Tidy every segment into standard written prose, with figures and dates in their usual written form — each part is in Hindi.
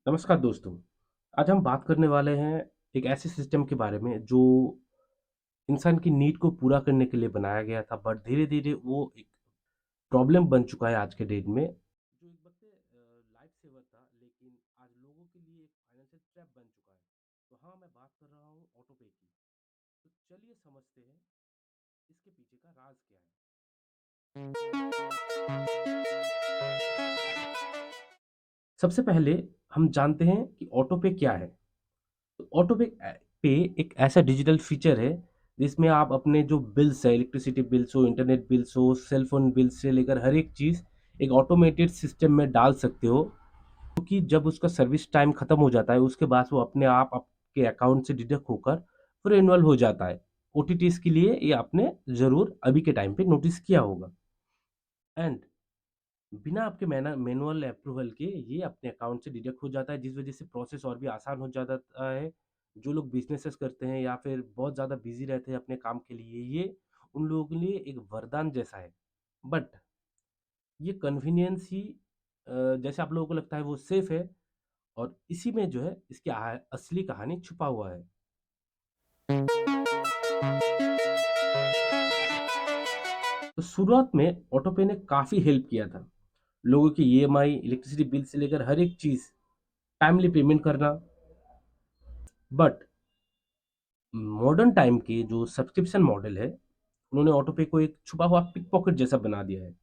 नमस्कार दोस्तों। आज हम बात करने वाले हैं एक ऐसे सिस्टम के बारे में जो इंसान की नीड को पूरा करने के लिए बनाया गया था, बट धीरे-धीरे वो एक प्रॉब्लम बन चुका है आज के डेट में। जो एक वक़्त लाइफ सेवर था, लेकिन आज लोगों के लिए एक फाइनेंशियल ट्रैप बन चुका है। तो हाँ, मैं बात कर रहा हूँ ऑटो पे की। तो चलिए समझते हैं इसके पीछे का राज़ क्या है। सबसे पहले हम जानते हैं कि ऑटो पे क्या है। तो ऑटो पे पे एक ऐसा डिजिटल फीचर है जिसमें आप अपने जो बिल्स है, इलेक्ट्रिसिटी बिल्स हो, इंटरनेट बिल्स हो, सेल फोन बिल्स से लेकर हर एक चीज़ एक ऑटोमेटेड सिस्टम में डाल सकते हो, क्योंकि जब उसका सर्विस टाइम खत्म हो जाता है उसके बाद वो अपने आप आपके अकाउंट से डिडक्ट होकर फिर रिन्यूअल हो जाता है। ओटीटीज के लिए ये आपने ज़रूर अभी के टाइम पे नोटिस किया होगा। एंड बिना आपके मैनुअल अप्रूवल के ये अपने अकाउंट से डिडक्ट हो जाता है, जिस वजह से प्रोसेस और भी आसान हो जाता है। जो लोग बिजनेसेस करते हैं या फिर बहुत ज़्यादा बिजी रहते हैं अपने काम के लिए, ये उन लोगों के लिए एक वरदान जैसा है। बट ये कन्वीनियंस ही जैसे आप लोगों को लगता है वो सेफ है, और इसी में जो है इसकी असली कहानी छुपा हुआ है। तो शुरुआत में ऑटोपे ने काफ़ी हेल्प किया था। लोगों की ईएमआई, इलेक्ट्रिसिटी बिल से लेकर हर एक चीज़ टाइमली पेमेंट करना। बट मॉडर्न टाइम के जो सब्सक्रिप्शन मॉडल है, उन्होंने ऑटोपे को एक छुपा हुआ पिक पॉकेट जैसा बना दिया है।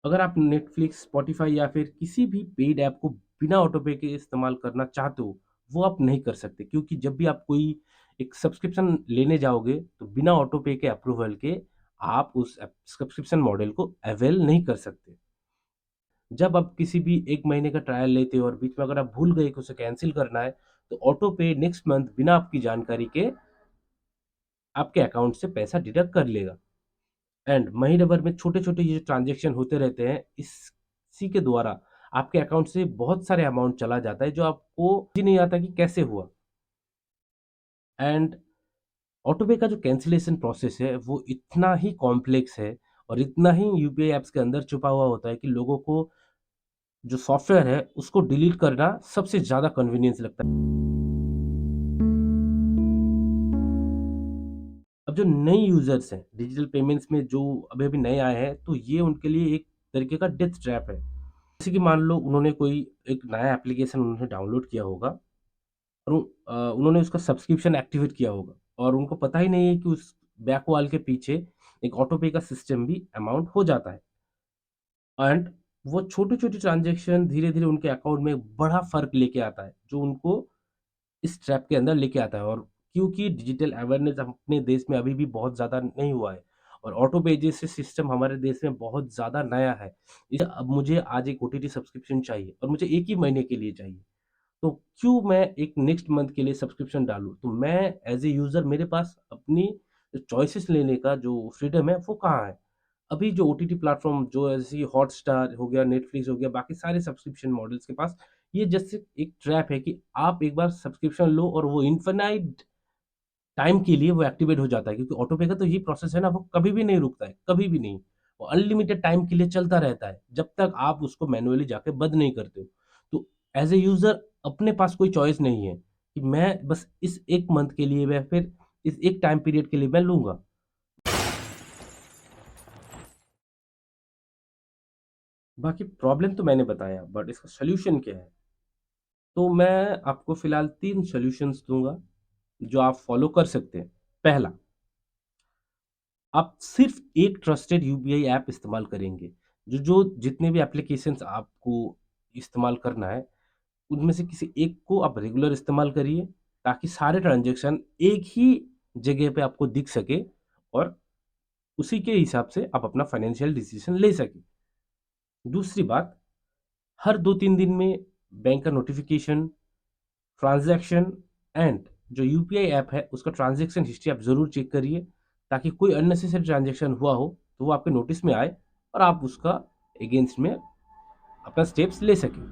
अगर आप नेटफ्लिक्स, स्पॉटिफाई या फिर किसी भी पेड ऐप को बिना ऑटोपे के इस्तेमाल करना चाहते हो, वो आप नहीं कर सकते, क्योंकि जब भी आप कोई एक सब्सक्रिप्शन लेने जाओगे, तो बिना ऑटोपे के अप्रूवल के आप उस सब्सक्रिप्शन मॉडल को अवेल नहीं कर सकते। जब आप किसी भी 1 महीने का ट्रायल लेते हो और बीच में अगर आप भूल गए कि उसे कैंसल करना है, तो ऑटोपे नेक्स्ट मंथ बिना आपकी जानकारी के आपके अकाउंट से पैसा डिडक्ट कर लेगा। एंड महीने भर में छोटे-छोटे ये ट्रांज़ैक्शन होते रहते हैं, इसी के द्वारा आपके अकाउंट से बहुत सारे अमाउंट चला जाता है, जो आपको समझ ही नहीं आता कि कैसे हुआ। एंड ऑटोपे का जो कैंसलेशन प्रोसेस है, वो इतना ही कॉम्प्लेक्स है और इतना ही यूपीआई ऐप्स के अंदर छुपा हुआ होता है कि लोगों को जो सॉफ्टवेयर है, उसको डिलीट करना सबसे ज़्यादा कन्वीनियंस लगता है। अब जो नए यूज़र्स हैं, डिजिटल पेमेंट्स में जो अभी-अभी नए आए हैं, तो ये उनके लिए एक तरीके का डेथ ट्रैप है। जैसे कि मान लो उन्होंने कोई एक नया एप्लीकेशन उन्होंने डाउनलोड किया होगा और उन्होंने उसका सब्सक्रिप्शन एक्टिवेट किया होगा और उनको पता ही नहीं है कि उस बैक वॉल के पीछे एक ऑटो पे का सिस्टम भी अमाउंट हो जाता है। एंड वो छोटी-छोटी ट्रांज़ैक्शन धीरे-धीरे उनके अकाउंट में बड़ा फ़र्क लेके आता है, जो उनको इस ट्रैप के अंदर लेके आता है। और क्योंकि डिजिटल अवेयरनेस अपने देश में अभी भी बहुत ज़्यादा नहीं हुआ है और ऑटो पे जैसे सिस्टम हमारे देश में बहुत ज़्यादा नया है। इस अब मुझे आज एक ओटीटी सब्सक्रिप्शन चाहिए और मुझे 1 ही महीने के लिए चाहिए। तो क्यों मैं एक नेक्स्ट मंथ के लिए सब्सक्रिप्शन डालूँ? तो मैं एज़ ए यूज़र, मेरे पास अपनी चॉइसेस लेने का जो फ्रीडम है वो कहाँ है? अभी जो ओटीटी प्लेटफ़ॉर्म जो ऐसे हॉटस्टार हो गया, नेटफ्लिक्स हो गया, बाकी सारे सब्सक्रिप्शन मॉडल्स के पास ये जस्ट एक ट्रैप है कि आप एक बार सब्सक्रिप्शन लो और वो इन्फिनाइट टाइम के लिए वो एक्टिवेट हो जाता है, क्योंकि ऑटो पे का तो ये प्रोसेस है ना, वो कभी भी नहीं रुकता है, कभी भी नहीं। वो अनलिमिटेड टाइम के लिए चलता रहता है, जब तक आप उसको मैनुअली जाके बंद नहीं करते हो। तो एज़ अ यूज़र अपने पास कोई चॉइस नहीं है कि मैं बस इस 1 मंथ के लिए या फिर इस एक टाइम पीरियड के लिए मैं लूँगा। बाकी प्रॉब्लम तो मैंने बताया, बट इसका सॉल्यूशन क्या है? तो मैं आपको फ़िलहाल 3 सॉल्यूशंस दूँगा, जो आप फ़ॉलो कर सकते हैं। पहला, आप सिर्फ़ एक ट्रस्टेड यूपीआई ऐप इस्तेमाल करेंगे। जो जितने भी एप्लीकेशंस आपको इस्तेमाल करना है, उनमें से किसी एक को आप रेगुलर इस्तेमाल करिए, ताकि सारे ट्रांज़ैक्शन एक ही जगह पे आपको दिख सके और उसी के हिसाब से आप अपना फाइनेंशियल डिसीज़न ले सकें। दूसरी बात, हर 2-3 दिन में बैंक का नोटिफ़िकेशन, ट्रांज़ैक्शन एंड जो यूपीआई ऐप है, उसका ट्रांज़ैक्शन हिस्ट्री आप ज़रूर चेक करिए, ताकि कोई अननेसेसरी ट्रांज़ैक्शन हुआ हो, तो वो आपके नोटिस में आए और आप उसका अगेंस्ट में अपना स्टेप्स ले सकें।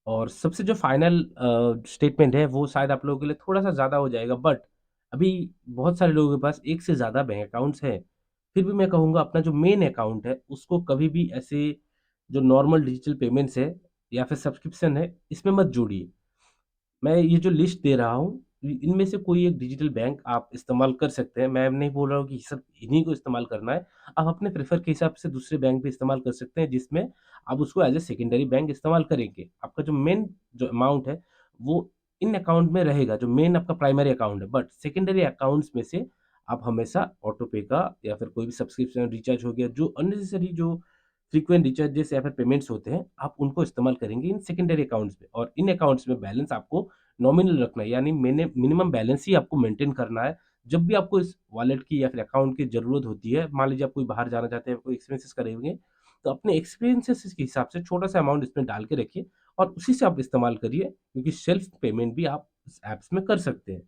और सबसे जो फाइनल स्टेटमेंट है, वो शायद आप लोगों के लिए थोड़ा-सा ज़्यादा हो जाएगा, बट अभी बहुत सारे लोगों के पास एक से ज़्यादा बैंक अकाउंट्स हैं। फिर भी मैं कहूँगा अपना जो मेन अकाउंट है, उसको कभी भी ऐसे जो नॉर्मल डिजिटल पेमेंट्स है या फिर सब्सक्रिप्शन है, इसमें मत जोड़िए। मैं ये जो लिस्ट दे रहा हूँ, इनमें से कोई एक डिजिटल बैंक आप इस्तेमाल कर सकते हैं। मैं नहीं बोल रहा हूँ कि सिर्फ़ इन्हीं को इस्तेमाल करना है। आप अपने प्रेफ़र के हिसाब से दूसरे बैंक भी इस्तेमाल कर सकते हैं, जिसमें आप उसको एज़ अ सेकेंडरी बैंक इस्तेमाल करेंगे। आपका जो मेन जो अमाउंट है, वो इन अकाउंट में रहेगा, जो मेन आपका प्राइमरी अकाउंट है। बट सेकेंडरी अकाउंट्स में से आप हमेशा ऑटो पे का या फिर कोई भी सब्सक्रिप्शन रिचार्ज हो गया, जो अननेसेसरी जो फ्रीक्वेंट रिचार्जेस या फिर पेमेंट्स होते हैं, आप उनको इस्तेमाल करेंगे इन सेकेंडरी अकाउंट्स में, और इन अकाउंट्स में बैलेंस आपको नॉमिनल रखना है, यानी मिनिमम बैलेंस ही आपको मेंटेन करना है। जब भी आपको इस वॉलेट की या फिर अकाउंट की ज़रूरत होती है, मान लीजिए आप कोई बाहर जाना चाहते हैं, कोई एक्सपेंसेस करेंगे, तो अपने एक्सपेंसेस के हिसाब से छोटा-सा अमाउंट इसमें डाल के रखिए और उसी से आप इस्तेमाल करिए, क्योंकि सेल्फ पेमेंट भी आप इस ऐप्स में कर सकते हैं।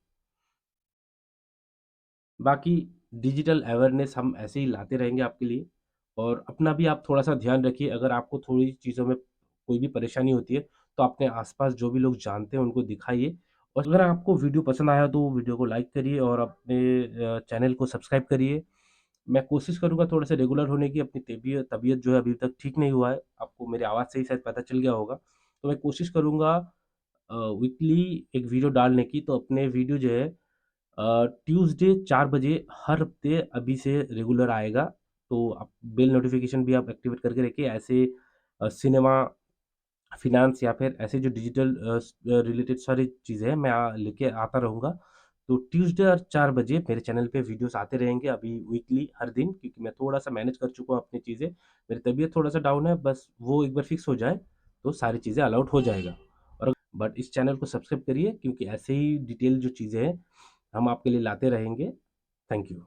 बाकी डिजिटल अवेयरनेस हम ऐसे ही लाते रहेंगे आपके लिए, और अपना भी आप थोड़ा-सा ध्यान रखिए। अगर आपको थोड़ी चीज़ों में कोई भी परेशानी होती है, तो अपने आस-पास जो भी लोग जानते हैं उनको दिखाइए, और अगर आपको वीडियो पसंद आया तो वीडियो को लाइक करिए और अपने चैनल को सब्सक्राइब करिए। मैं कोशिश करूँगा थोड़ा-सा रेगुलर होने की, अपनी तबीयत जो है अभी तक ठीक नहीं हुआ है, आपको मेरी आवाज़ से ही शायद पता चल गया होगा। तो मैं कोशिश करूँगा वीकली एक वीडियो डालने की, तो अपने वीडियो जो है ट्यूज़डे 4 बजे हर हफ्ते अभी से रेगुलर आएगा। तो आप बेल नोटिफ़िकेशन भी आप एक्टिवेट करके रखिए। ऐसे सिनेमा, फ़िनांस या फिर ऐसे जो डिजिटल रिलेटेड सारी चीज़ें हैं, मैं लेके आता रहूँगा। तो ट्यूज़डे और 4 बजे मेरे चैनल पे वीडियोज़ आते रहेंगे अभी वीकली हर दिन, क्योंकि मैं थोड़ा-सा मैनेज कर चुका हूँ अपनी चीज़ें। मेरी तबीयत थोड़ा-सा डाउन है, बस वो एक बार फिक्स हो जाए, तो सारी चीज़ें ऑल आउट हो जाएगा। और बट इस चैनल को सब्सक्राइब करिए, क्योंकि ऐसे ही डिटेल जो चीज़ें हैं, हम आपके लिए लाते रहेंगे। Thank you.